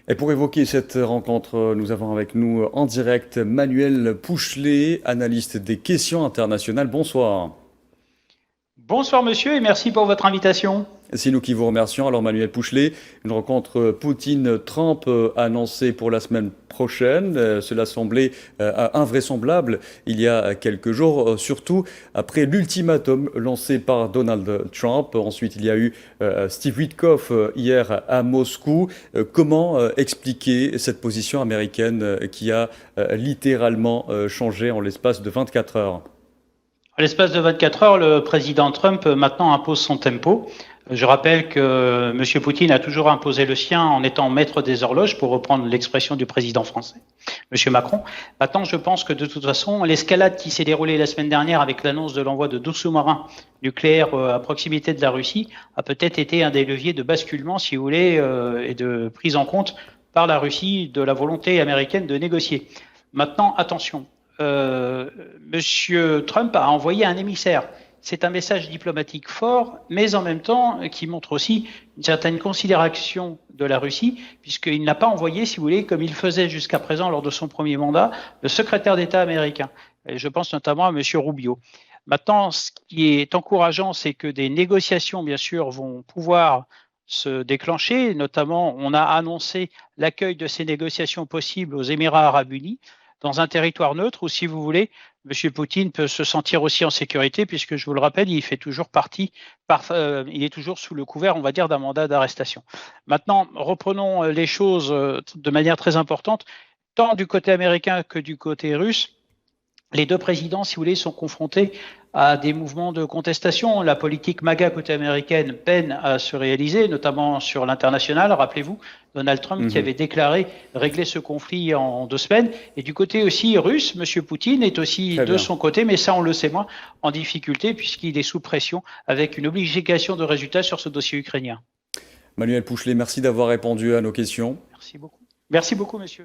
Et pour évoquer cette rencontre, nous avons avec nous en direct Manuel Pouchelet, analyste des questions internationales. Bonsoir. Bonsoir monsieur et merci pour votre invitation. C'est nous qui vous remercions. Alors Manuel Pouchelet, une rencontre Poutine-Trump annoncée pour la semaine prochaine. Cela semblait invraisemblable il y a quelques jours, surtout après l'ultimatum lancé par Donald Trump. Ensuite, il y a eu Steve Witkoff hier à Moscou. Comment expliquer cette position américaine qui a littéralement changé en l'espace de 24 heures? À l'espace de 24 heures, le président Trump maintenant impose son tempo. Je rappelle que M. Poutine a toujours imposé le sien en étant maître des horloges, pour reprendre l'expression du président français, M. Macron. Maintenant, je pense que de toute façon, l'escalade qui s'est déroulée la semaine dernière avec l'annonce de l'envoi de 12 sous-marins nucléaires à proximité de la Russie a peut-être été un des leviers de basculement, si vous voulez, et de prise en compte par la Russie de la volonté américaine de négocier. Maintenant, attention. Monsieur Trump a envoyé un émissaire. C'est un message diplomatique fort, mais en même temps qui montre aussi une certaine considération de la Russie, puisqu'il n'a pas envoyé, si vous voulez, comme il faisait jusqu'à présent lors de son premier mandat, le secrétaire d'État américain. Et je pense notamment à monsieur Rubio. Maintenant, ce qui est encourageant, c'est que des négociations, bien sûr, vont pouvoir se déclencher. Notamment, on a annoncé l'accueil de ces négociations possibles aux Émirats arabes unis, dans un territoire neutre où, si vous voulez, M. Poutine peut se sentir aussi en sécurité, puisque, je vous le rappelle, il fait toujours il est toujours sous le couvert, on va dire, d'un mandat d'arrestation. Maintenant, reprenons les choses de manière très importante, tant du côté américain que du côté russe. Les deux présidents, si vous voulez, sont confrontés à des mouvements de contestation. La politique MAGA côté américaine peine à se réaliser, notamment sur l'international. Rappelez-vous, Donald Trump qui avait déclaré régler ce conflit en 2 semaines. Et du côté aussi russe, M. Poutine est aussi Très de bien. son côté, mais ça on le sait moins, en difficulté, puisqu'il est sous pression avec une obligation de résultat sur ce dossier ukrainien. Manuel Pouchelet, merci d'avoir répondu à nos questions. Merci beaucoup. Merci beaucoup, monsieur.